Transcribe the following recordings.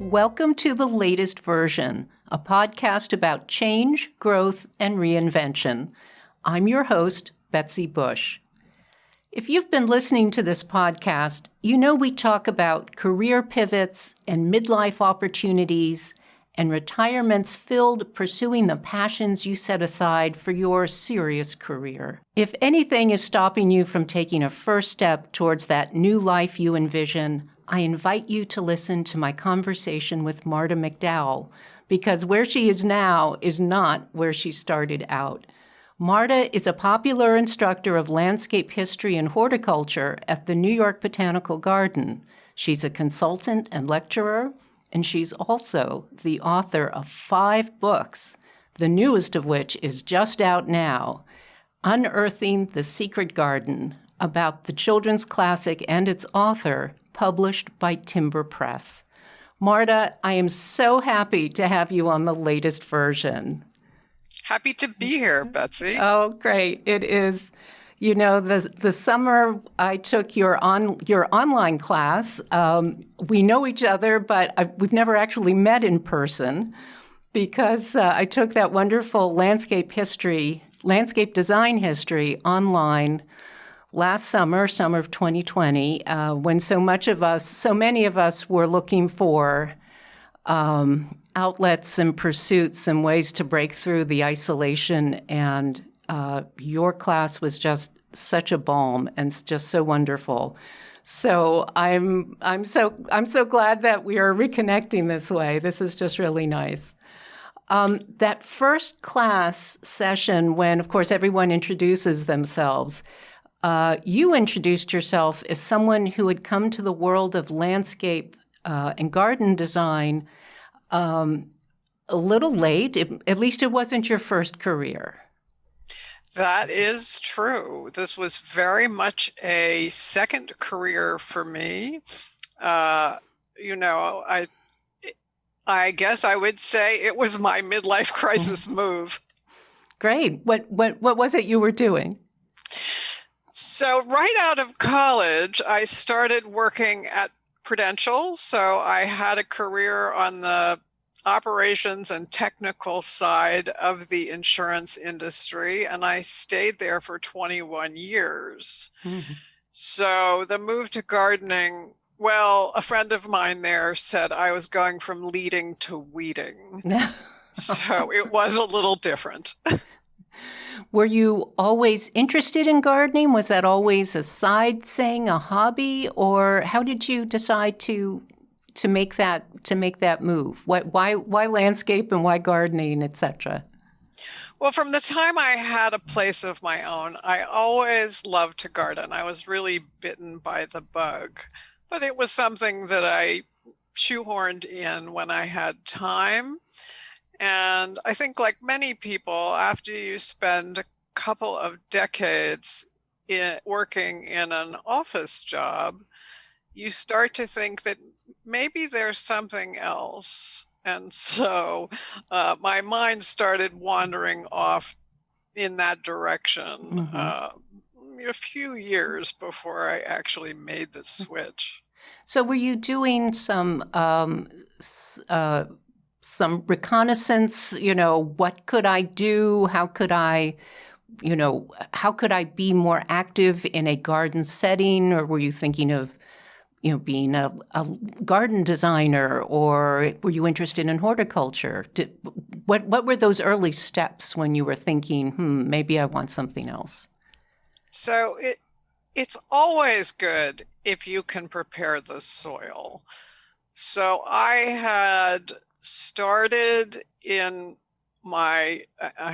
Welcome to The Latest Version, a podcast about change, growth, and reinvention. I'm your host, Betsy Bush. If you've been listening to this podcast, you know we talk about career pivots and midlife opportunities and retirements filled pursuing the passions you set aside for your serious career. If anything is stopping you from taking a first step towards that new life you envision, I invite you to listen to my conversation with Marta McDowell, because where she is now is not where she started out. Marta is a popular instructor of landscape history and horticulture at the New York Botanical Garden. She's a consultant and lecturer, and she's also the author of 5 books, the newest of which is just out now, Unearthing the Secret Garden, about the children's classic and its author, published by Timber Press. Marta, I am so happy to have you on The Latest Version. Happy to be here, Betsy. Oh, great. It is. You know, the summer I took your online class. We know each other, but we've never actually met in person because I took that wonderful landscape design history online last summer of 2020, when so many of us were looking for outlets and pursuits and ways to break through the isolation, and your class was just such a balm and just so wonderful. So I'm so glad that we are reconnecting this way. This is just really nice. That first class session, when of course everyone introduces themselves, you introduced yourself as someone who had come to the world of landscape and garden design a little late. At least it wasn't your first career. That is true. This was very much a second career for me. I guess I would say it was my midlife crisis move. Great. What was it you were doing? So right out of college, I started working at Prudential. So I had a career on the operations and technical side of the insurance industry, and I stayed there for 21 years. Mm-hmm. So the move to gardening, well, a friend of mine there said I was going from leading to weeding. So it was a little different. Were you always interested in gardening? Was that always a side thing, a hobby, or how did you decide to make that move? Why landscape and why gardening, etc.? Well, from the time I had a place of my own, I always loved to garden. I was really bitten by the bug, but it was something that I shoehorned in when I had time. And I think, like many people, after you spend a couple of decades working in an office job, you start to think that maybe there's something else. And so my mind started wandering off in that direction a few years before I actually made the switch. So were you doing some reconnaissance, what could I do? How could I be more active in a garden setting? Or were you thinking of, being a garden designer, or were you interested in horticulture? What were those early steps when you were thinking, maybe I want something else? So it's always good if you can prepare the soil. So I had started in my, I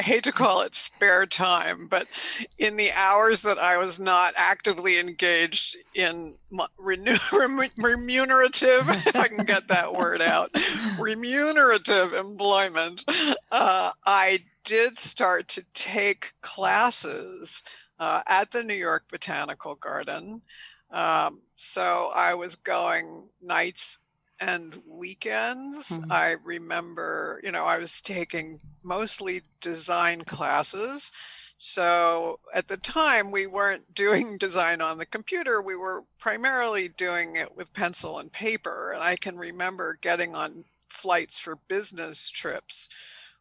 hate to call it spare time, but in the hours that I was not actively engaged in remunerative, if I can get that word out, remunerative employment, I did start to take classes at the New York Botanical Garden. So I was going nights and weekends. Mm-hmm. I remember, I was taking mostly design classes. So at the time, we weren't doing design on the computer. We were primarily doing it with pencil and paper. And I can remember getting on flights for business trips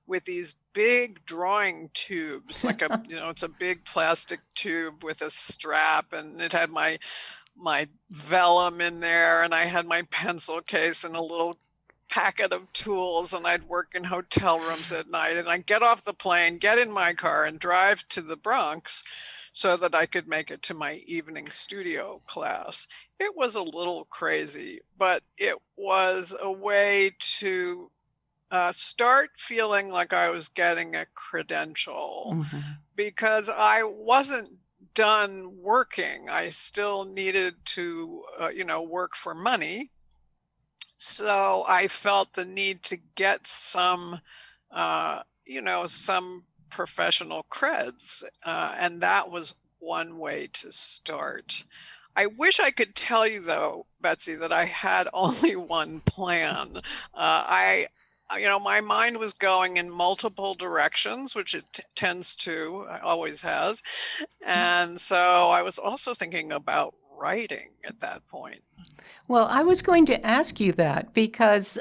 with these big drawing tubes, like it's a big plastic tube with a strap, and it had my vellum in there, and I had my pencil case and a little packet of tools, and I'd work in hotel rooms at night, and I'd get off the plane, get in my car, and drive to the Bronx so that I could make it to my evening studio class. It was a little crazy, but it was a way to start feeling like I was getting a credential, because I wasn't done working. I still needed to, work for money. So I felt the need to get some, some professional creds. And that was one way to start. I wish I could tell you, though, Betsy, that I had only one plan. My mind was going in multiple directions, which it tends to, always has. And so I was also thinking about writing at that point. Well, I was going to ask you that because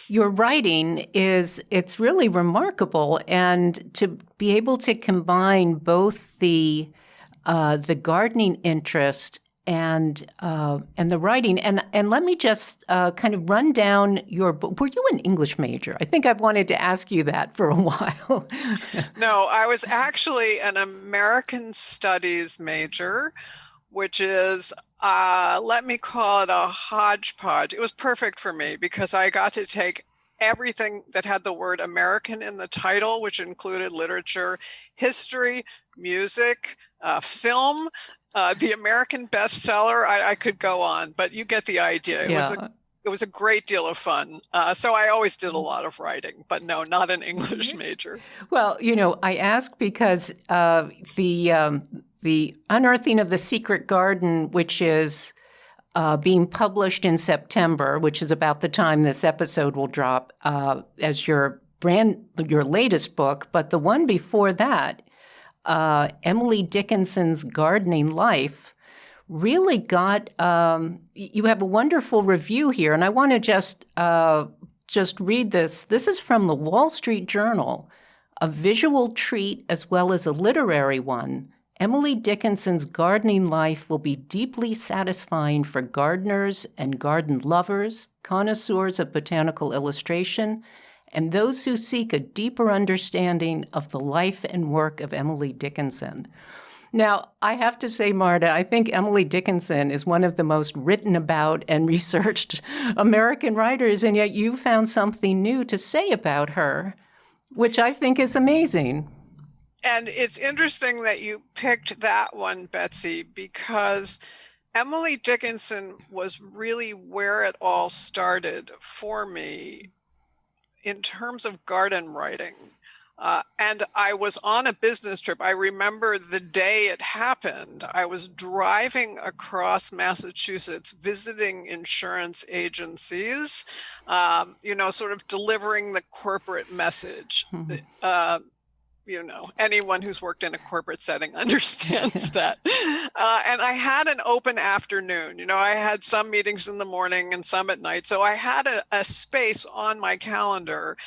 your writing it's really remarkable, and to be able to combine both the gardening interest and the writing. And let me just kind of run down your book. Were you an English major? I think I've wanted to ask you that for a while. No, I was actually an American Studies major, which is, let me call it a hodgepodge. It was perfect for me because I got to take everything that had the word American in the title, which included literature, history, music, film, the American bestseller. I could go on, but you get the idea. It was a great deal of fun. So I always did a lot of writing, but no, not an English major. Well, I ask because the Unearthing of the Secret Garden, which is being published in September, which is about the time this episode will drop, as your latest book. But the one before that, Emily Dickinson's Gardening Life, really got. You have a wonderful review here, and I want to just read this. This is from the Wall Street Journal, a visual treat as well as a literary one. Emily Dickinson's Gardening Life will be deeply satisfying for gardeners and garden lovers, connoisseurs of botanical illustration, and those who seek a deeper understanding of the life and work of Emily Dickinson. Now, I have to say, Marta, I think Emily Dickinson is one of the most written about and researched American writers, and yet you found something new to say about her, which I think is amazing. And it's interesting that you picked that one, Betsy, because Emily Dickinson was really where it all started for me in terms of garden writing. And I was on a business trip. I remember the day it happened. I was driving across Massachusetts, visiting insurance agencies, sort of delivering the corporate message. Anyone who's worked in a corporate setting understands that. And I had an open afternoon. I had some meetings in the morning and some at night. So I had a space on my calendar,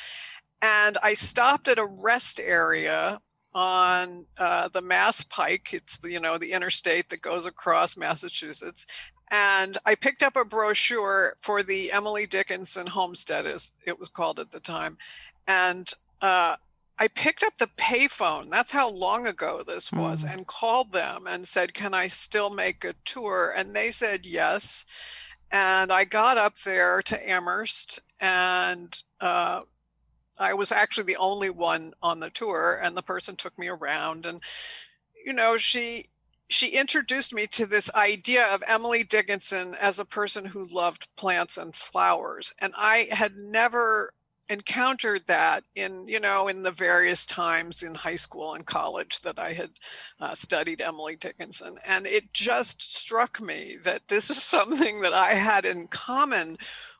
and I stopped at a rest area on the Mass Pike. It's the interstate that goes across Massachusetts. And I picked up a brochure for the Emily Dickinson Homestead, as it was called at the time. And I picked up the payphone, that's how long ago this was, and called them and said, can I still make a tour? And they said yes. And I got up there to Amherst, and I was actually the only one on the tour, and the person took me around. And, she introduced me to this idea of Emily Dickinson as a person who loved plants and flowers. And I had never encountered that in the various times in high school and college that I had studied Emily Dickinson. And it just struck me that this is something that I had in common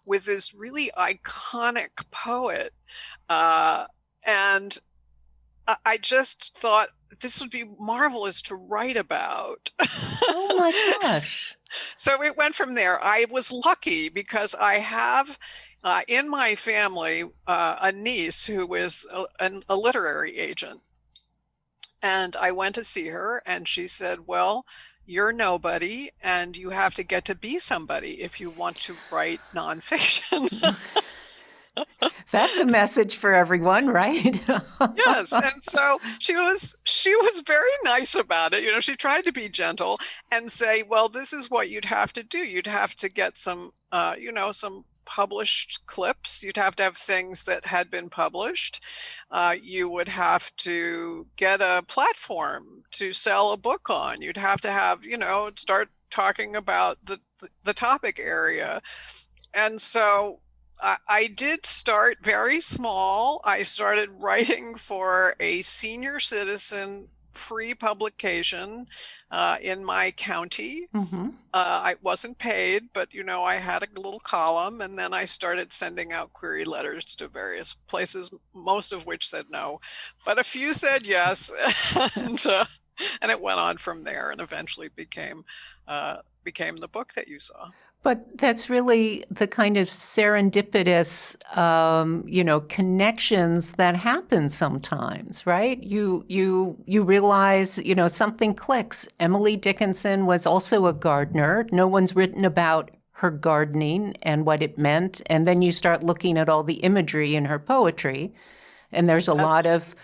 with this really iconic poet. And I just thought this would be marvelous to write about. Oh my gosh. So it went from there. I was lucky because I have in my family a niece who is a literary agent. And I went to see her and she said, well, you're nobody and you have to get to be somebody if you want to write nonfiction. That's a message for everyone, right? Yes, and so she was very nice about it. You know, she tried to be gentle and say, well, this is what you'd have to do. You'd have to get some some published clips. You'd have to have things that had been published. You would have to get a platform to sell a book on. You'd have to have, start talking about the topic area. And so I did start very small. I started writing for a senior citizen free publication in my county. Mm-hmm. I wasn't paid, but I had a little column, and then I started sending out query letters to various places, most of which said no, but a few said yes, and it went on from there, and eventually became the book that you saw. But that's really the kind of serendipitous, connections that happen sometimes, right? You realize, something clicks. Emily Dickinson was also a gardener. No one's written about her gardening and what it meant. And then you start looking at all the imagery in her poetry, and there's a lot of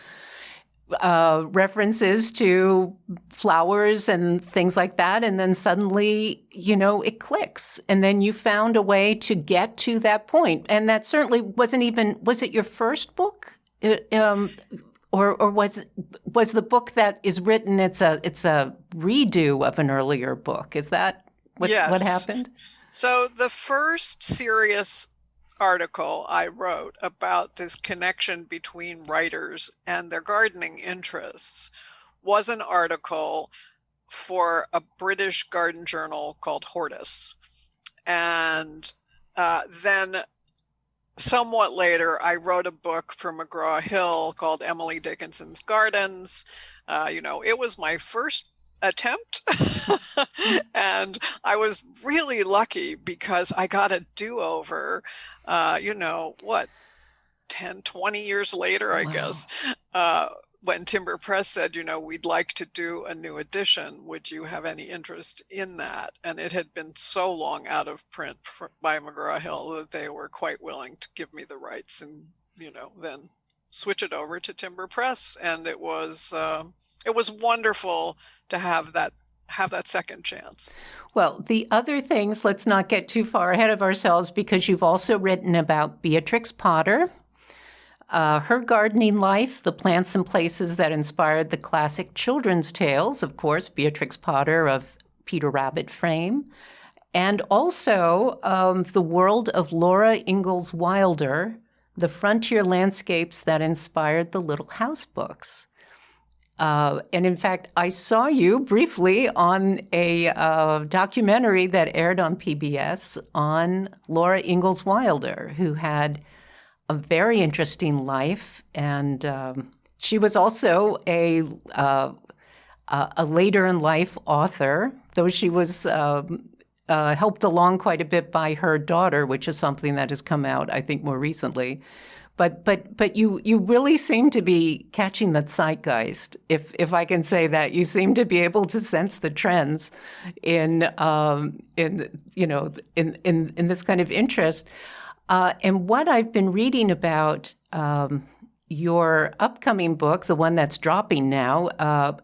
references to flowers and things like that. And then suddenly, it clicks. And then you found a way to get to that point. And that certainly was it your first book? Or was the book that is written, it's a redo of an earlier book? Is that what happened? So the first serious article I wrote about this connection between writers and their gardening interests was an article for a British garden journal called Hortus. And then somewhat later, I wrote a book for McGraw-Hill called Emily Dickinson's Gardens. It was my first attempt. And I was really lucky because I got a do-over, 10, 20 years later, I guess, when Timber Press said, we'd like to do a new edition. Would you have any interest in that? And it had been so long out of print by McGraw-Hill that they were quite willing to give me the rights and, then switch it over to Timber Press. And it was wonderful to have that second chance. Well, the other things, let's not get too far ahead of ourselves, because you've also written about Beatrix Potter, her gardening life, the plants and places that inspired the classic children's tales, of course, Beatrix Potter of Peter Rabbit fame, and also the world of Laura Ingalls Wilder, the frontier landscapes that inspired the Little House books. And in fact, I saw you briefly on a documentary that aired on PBS on Laura Ingalls Wilder, who had a very interesting life. And she was also a later in life author, though she was helped along quite a bit by her daughter, which is something that has come out, I think, more recently. But you really seem to be catching the zeitgeist, if I can say that. You seem to be able to sense the trends in this kind of interest. And what I've been reading about your upcoming book, the one that's dropping now,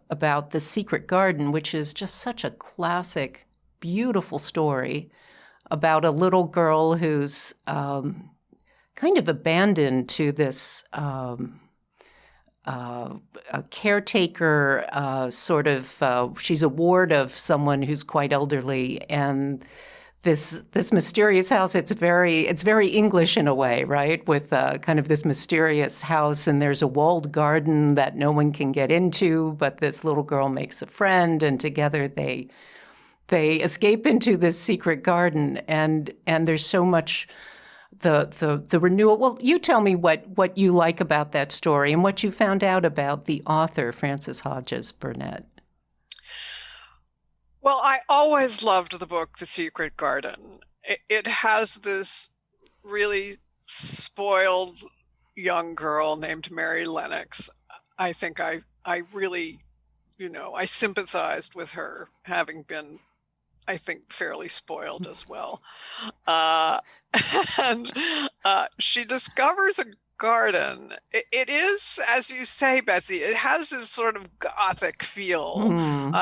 about The Secret Garden, which is just such a classic, beautiful story about a little girl who's kind of abandoned to this a caretaker, she's a ward of someone who's quite elderly, and this mysterious house. It's very English in a way, right? With kind of this mysterious house, and there's a walled garden that no one can get into, but this little girl makes a friend, and together they escape into this secret garden, and there's so much the renewal. Well, you tell me what you like about that story and what you found out about the author, Frances Hodges Burnett. Well, I always loved the book, The Secret Garden. It has this really spoiled young girl named Mary Lennox. I think I really, I sympathized with her, having been, I think, fairly spoiled as well. And she discovers a garden. It is, as you say, Betsy, it has this sort of Gothic feel.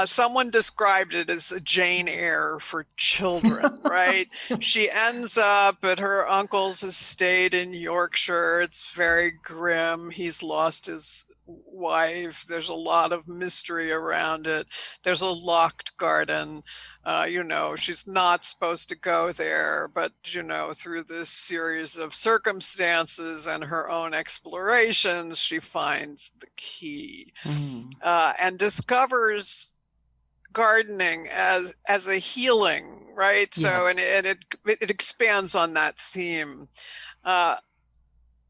Someone described it as a Jane Eyre for children, right? She ends up at her uncle's estate in Yorkshire. It's very grim. He's lost his wife. There's a lot of mystery around it. There's a locked garden. She's not supposed to go there, but, through this series of circumstances and her own explorations, she finds the key and discovers gardening as a healing, right? Yes. So, and it expands on that theme.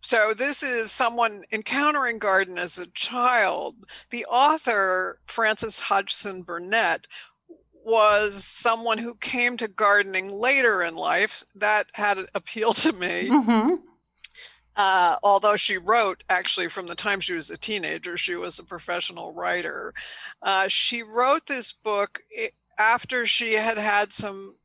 So this is someone encountering garden as a child. The author, Frances Hodgson Burnett, was someone who came to gardening later in life. That had appealed to me. Although she wrote, actually, from the time she was a teenager, she was a professional writer. She wrote this book after she had some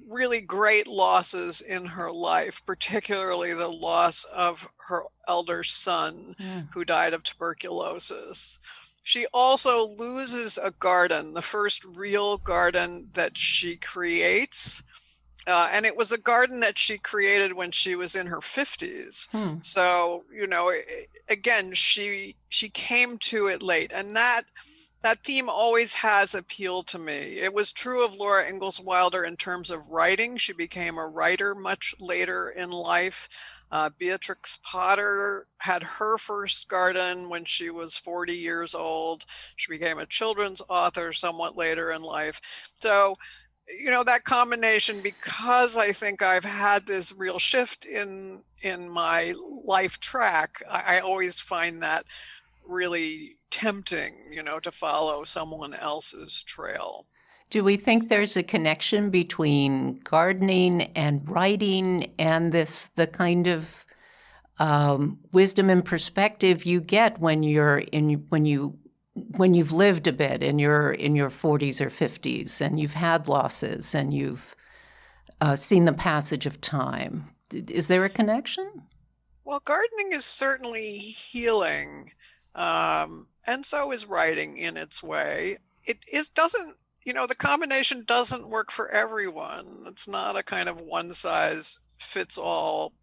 really great losses in her life, particularly the loss of her elder son, who died of tuberculosis. She also loses a garden, the first real garden that she creates. And it was a garden that she created when she was in her 50s. So, again, she came to it late. And that theme always has appealed to me. It was true of Laura Ingalls Wilder in terms of writing. She became a writer much later in life. Beatrix Potter had her first garden when she was 40 years old. She became a children's author somewhat later in life. So, that combination, because I think I've had this real shift in my life track, I always find that really tempting, to follow someone else's trail. Do we think there's a connection between gardening and writing and the kind of wisdom and perspective you get when you've lived a bit in your 40s or 50s and you've had losses and you've seen the passage of time? Is there a connection? Well, gardening is certainly healing. And so is writing in its way. It doesn't, the combination doesn't work for everyone. It's not a kind of one size fits all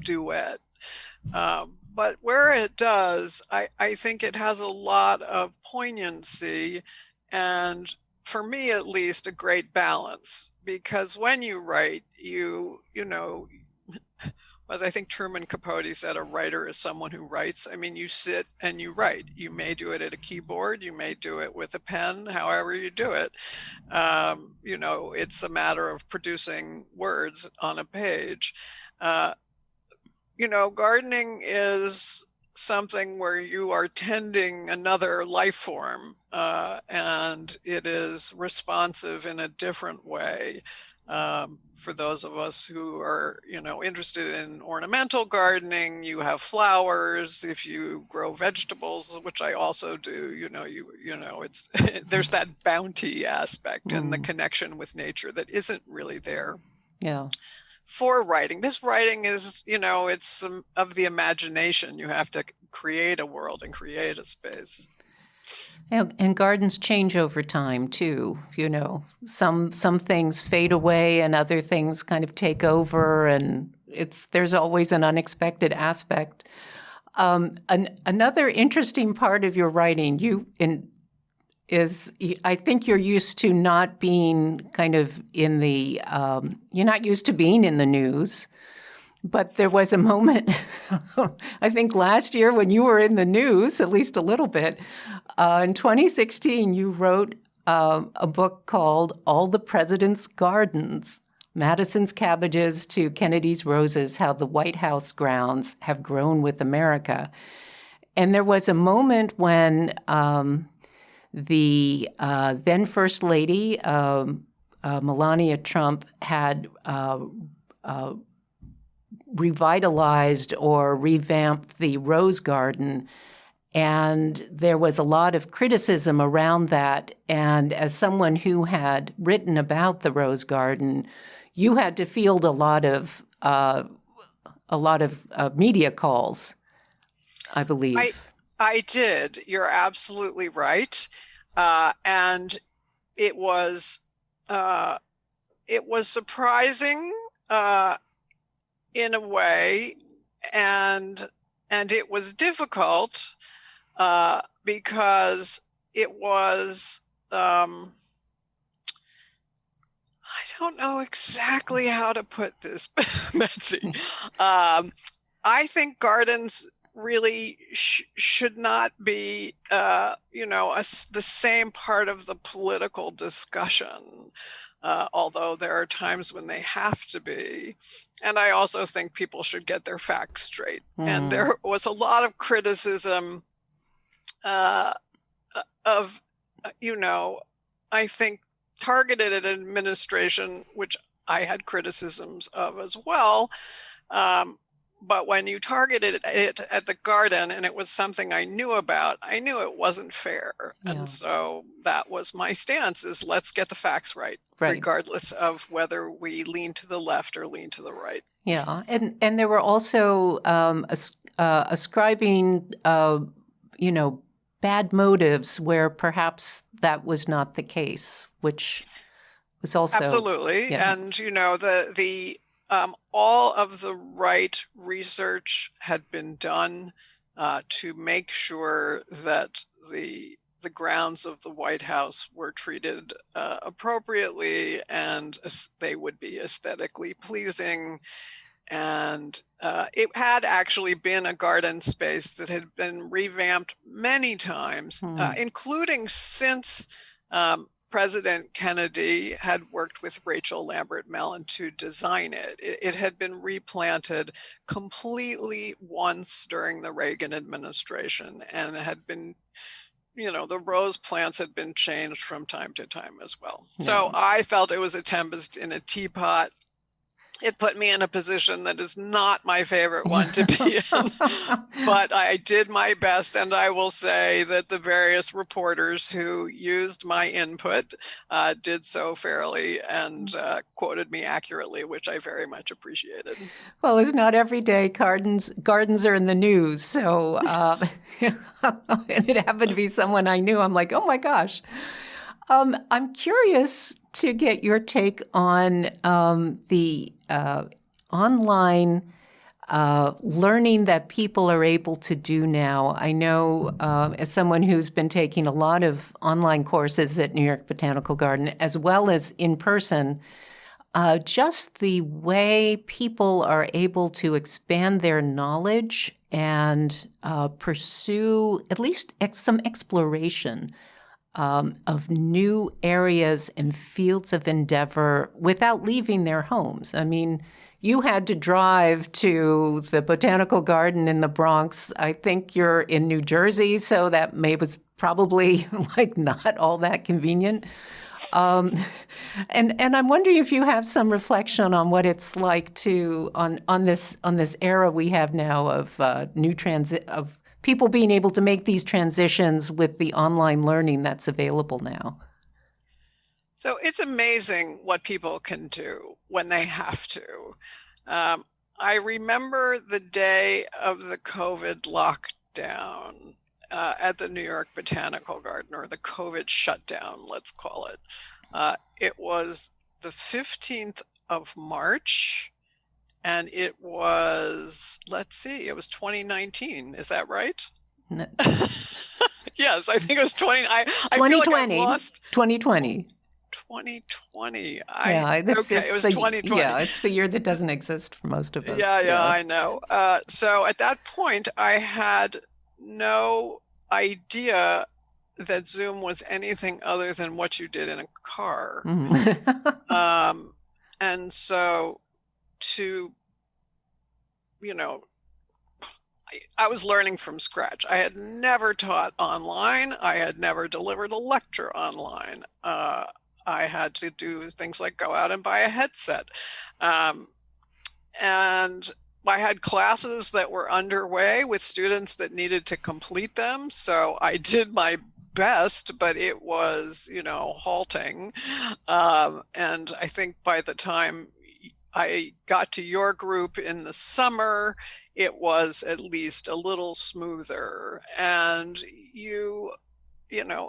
duet. But where it does, I think it has a lot of poignancy and, for me at least, a great balance. Because when you write, as I think Truman Capote said, a writer is someone who writes. I mean, you sit and you write. You may do it at a keyboard. You may do it with a pen, however you do it. It's a matter of producing words on a page. Gardening is something where you are tending another life form, and it is responsive in a different way. For those of us who are, interested in ornamental gardening, you have flowers. If you grow vegetables, which I also do, it's there's that bounty aspect and the connection with nature that isn't really there. Yeah. For writing, this writing is, it's of the imagination. You have to create a world and create a space. And gardens change over time too. Some things fade away and other things kind of take over, and there's always an unexpected aspect. Another interesting part of your writing, is I think you're used to not being kind of in the you're not used to being in the news. But there was a moment, I think last year, when you were in the news, at least a little bit. In 2016, you wrote a book called All the President's Gardens, Madison's cabbages to Kennedy's roses, how the White House grounds have grown with America. And there was a moment when the then First Lady, Melania Trump, had revitalized or revamped the Rose Garden. And there was a lot of criticism around that. And as someone who had written about the Rose Garden, you had to field a lot of media calls, I believe. I did. You're absolutely right. And it was surprising in a way, and it was difficult because it was, I don't know exactly how to put this, Betsy. I think gardens really should not be, the same part of the political discussion. Although there are times when they have to be. And I also think people should get their facts straight. And there was a lot of criticism of, I think targeted at administration, which I had criticisms of as well. But when you targeted it at the garden and it was something I knew about, I knew it wasn't fair. Yeah. And so that was my stance, is let's get the facts right, regardless of whether we lean to the left or lean to the right. Yeah. And there were also ascribing, bad motives where perhaps that was not the case, which was also. Absolutely. Yeah. And, all of the right research had been done to make sure that the grounds of the White House were treated appropriately, and they would be aesthetically pleasing. And it had actually been a garden space that had been revamped many times, including since President Kennedy had worked with Rachel Lambert Mellon to design it. It had been replanted completely once during the Reagan administration, and it had been, the rose plants had been changed from time to time as well. Yeah. So I felt it was a tempest in a teapot. It put me in a position that is not my favorite one to be in, but I did my best. And I will say that the various reporters who used my input did so fairly and quoted me accurately, which I very much appreciated. Well, it's not every day gardens are in the news. So and it happened to be someone I knew. I'm like, oh my gosh. I'm curious to get your take on the online learning that people are able to do now. I know as someone who's been taking a lot of online courses at New York Botanical Garden, as well as in person, just the way people are able to expand their knowledge and pursue at least some exploration of new areas and fields of endeavor without leaving their homes. I mean, you had to drive to the Botanical Garden in the Bronx. I think you're in New Jersey, so that was probably not all that convenient. And I'm wondering if you have some reflection on what it's like to on this era we have now of new transit of people being able to make these transitions with the online learning that's available now. So it's amazing what people can do when they have to. I remember the day of the COVID lockdown at the New York Botanical Garden, or the COVID shutdown, let's call it. It was the 15th of March. And it was, it was 2019. Is that right? No. Yes, I think it was 2020. I feel like I lost. 2020. 2020. It was 2020. Yeah, it's the year that doesn't exist for most of us. Yeah, I know. So at that point, I had no idea that Zoom was anything other than what you did in a car. And so to, you know, I was learning from scratch. I had never taught online. I had never delivered a lecture online. I had to do things like go out and buy a headset. Um, and I had classes that were underway with students that needed to complete them. So I did my best, but it was, halting. And I think by the time I got to your group in the summer, it was at least a little smoother. And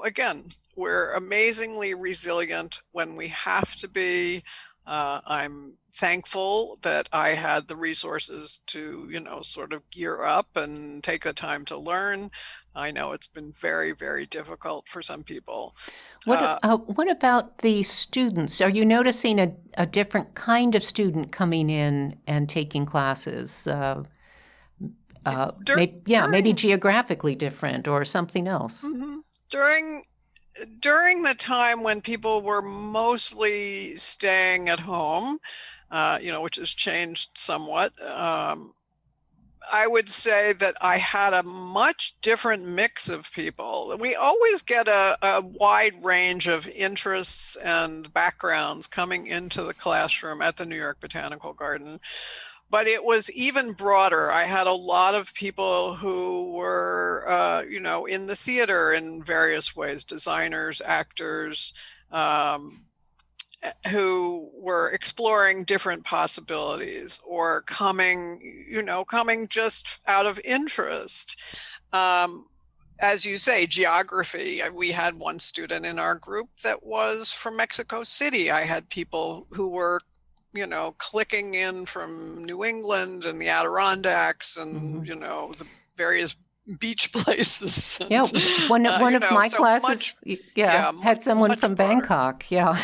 again, we're amazingly resilient when we have to be. I'm thankful that I had the resources to, sort of gear up and take the time to learn. I know it's been very, very difficult for some people. What about the students? Are you noticing a different kind of student coming in and taking classes? Maybe geographically different or something else. Mm-hmm. During the time when people were mostly staying at home, which has changed somewhat, I would say that I had a much different mix of people. We always get a wide range of interests and backgrounds coming into the classroom at the New York Botanical Garden. But it was even broader. I had a lot of people who were, in the theater in various ways, designers, actors, who were exploring different possibilities or coming just out of interest. As you say, geography. We had one student in our group that was from Mexico City. I had people who were clicking in from New England and the Adirondacks and, the various beach places. Yeah, one of my classes, had someone from Bangkok. Yeah.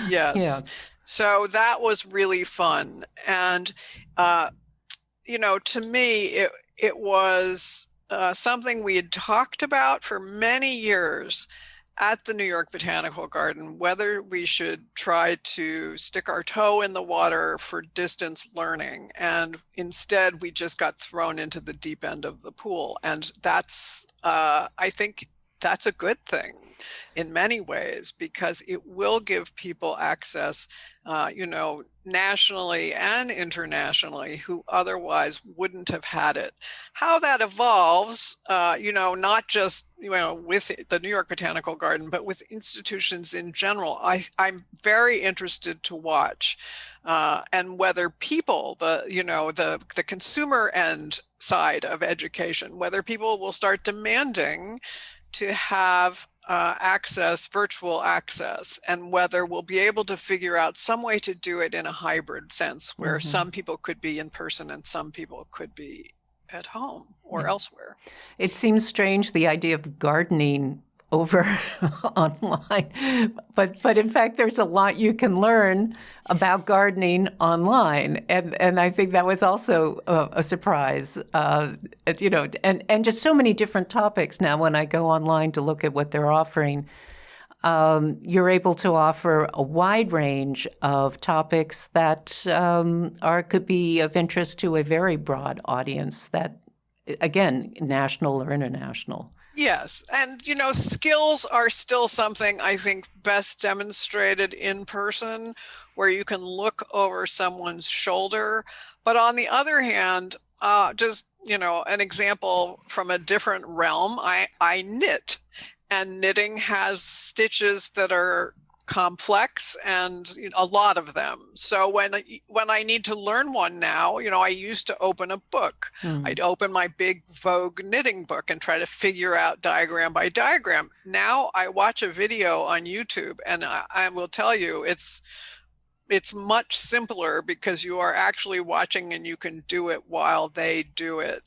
Yes. Yeah. So that was really fun. And, to me, it was something we had talked about for many years at the New York Botanical Garden, whether we should try to stick our toe in the water for distance learning. And instead, we just got thrown into the deep end of the pool. And that's, I think that's a good thing in many ways, because it will give people access, nationally and internationally, who otherwise wouldn't have had it. How that evolves, not just, with the New York Botanical Garden, but with institutions in general, I'm very interested to watch. And whether people, the consumer end side of education, whether people will start demanding to have virtual access, and whether we'll be able to figure out some way to do it in a hybrid sense, where some people could be in person and some people could be at home or elsewhere. It seems strange, the idea of gardening over online, but in fact, there's a lot you can learn about gardening online, and I think that was also a surprise, and just so many different topics now. When I go online to look at what they're offering, you're able to offer a wide range of topics that could be of interest to a very broad audience. That, again, national or international. Yes. And, skills are still something I think best demonstrated in person, where you can look over someone's shoulder. But on the other hand, just, an example from a different realm, I knit, and knitting has stitches that are complex, and a lot of them. So when I need to learn one now, I used to open a book. I'd open my big Vogue knitting book and try to figure out diagram by diagram. Now I watch a video on YouTube, and I will tell you, it's much simpler, because you are actually watching and you can do it while they do it.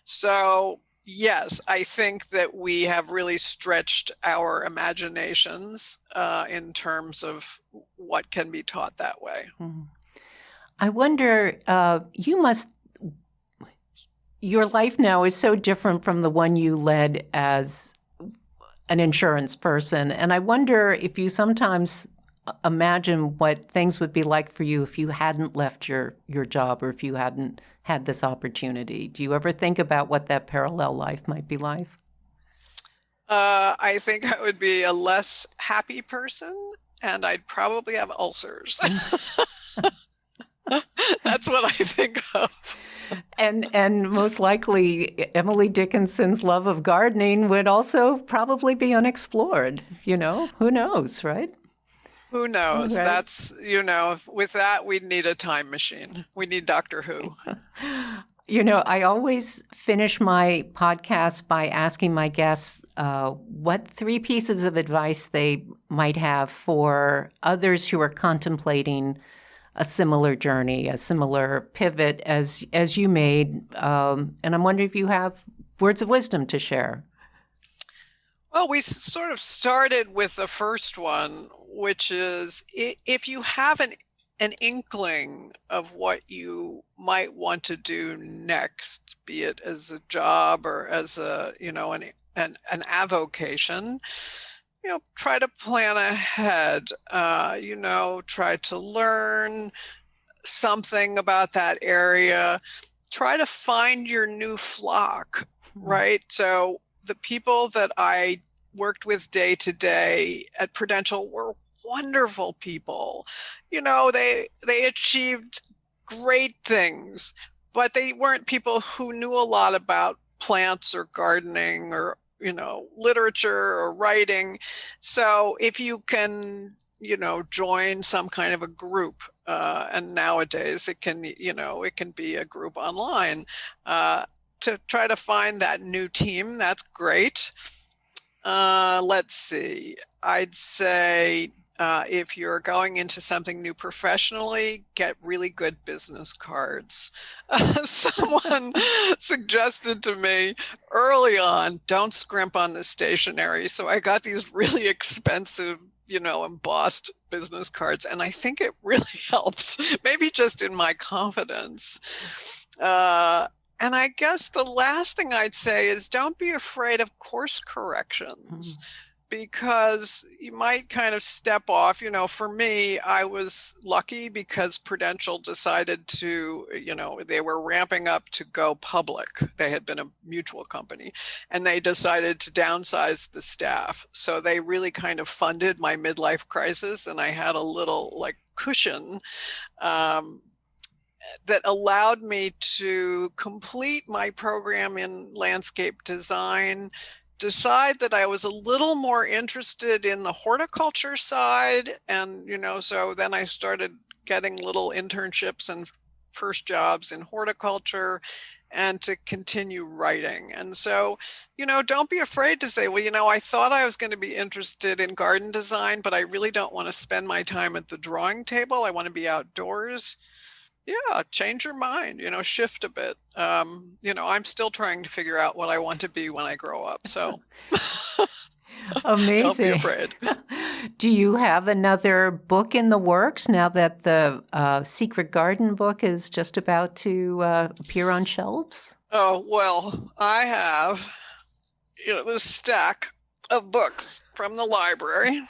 So yes, I think that we have really stretched our imaginations in terms of what can be taught that way. I wonder, your life now is so different from the one you led as an insurance person. And I wonder if you sometimes imagine what things would be like for you if you hadn't left your job or if you hadn't had this opportunity. Do you ever think about what that parallel life might be like? I think I would be a less happy person, and I'd probably have ulcers. That's what I think of. And most likely, Emily Dickinson's love of gardening would also probably be unexplored. Who knows, right? Who knows? Right. That's, with that, we'd need a time machine. We need Doctor Who. I always finish my podcast by asking my guests what 3 pieces of advice they might have for others who are contemplating a similar journey, a similar pivot as you made. And I'm wondering if you have words of wisdom to share. Well, we sort of started with the first one, which is if you have an inkling of what you might want to do next, be it as a job or as an avocation, try to plan ahead, try to learn something about that area, try to find your new flock, right? So the people that I worked with day to day at Prudential were wonderful people. They achieved great things, but they weren't people who knew a lot about plants or gardening or literature or writing. So if you can, join some kind of a group, and nowadays it can be a group online, to try to find that new team, that's great. Let's see. I'd say if you're going into something new professionally, get really good business cards. Someone suggested to me early on, don't scrimp on the stationery. So I got these really expensive, embossed business cards. And I think it really helps, maybe just in my confidence. And I guess the last thing I'd say is don't be afraid of course corrections. Because you might kind of step off. For me, I was lucky because Prudential decided to, they were ramping up to go public. They had been a mutual company, and they decided to downsize the staff. So they really kind of funded my midlife crisis, and I had a little cushion that allowed me to complete my program in landscape design, decide that I was a little more interested in the horticulture side. And, so then I started getting little internships and first jobs in horticulture and to continue writing. And so, don't be afraid to say, well, I thought I was going to be interested in garden design, but I really don't want to spend my time at the drawing table. I want to be outdoors. Yeah, change your mind, shift a bit. I'm still trying to figure out what I want to be when I grow up. So amazing. Don't be afraid. Do you have another book in the works now that the Secret Garden book is just about to appear on shelves? Oh, well, I have, this stack of books from the library.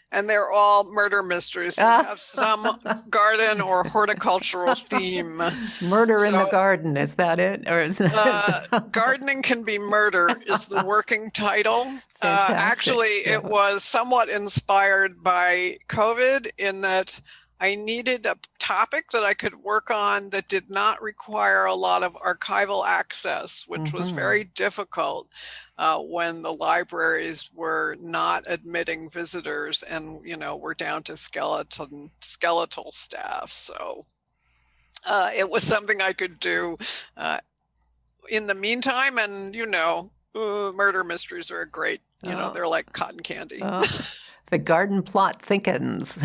And they're all murder mysteries. They have some garden or horticultural theme. Murder in the garden, is that it? Or is Gardening Can Be Murder is the working title. Actually, it was somewhat inspired by COVID in that I needed a topic that I could work on that did not require a lot of archival access, which was very difficult when the libraries were not admitting visitors and, we're down to skeletal staff. So it was something I could do in the meantime. And, murder mysteries are great, they're like cotton candy. The garden plot thickens.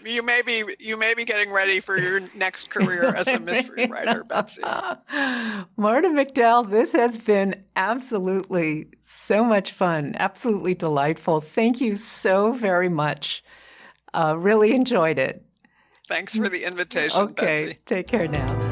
You may be getting ready for your next career as a mystery writer, Betsy. Marta McDowell, this has been absolutely so much fun, absolutely delightful. Thank you so very much. Really enjoyed it. Thanks for the invitation, okay, Betsy. Take care now.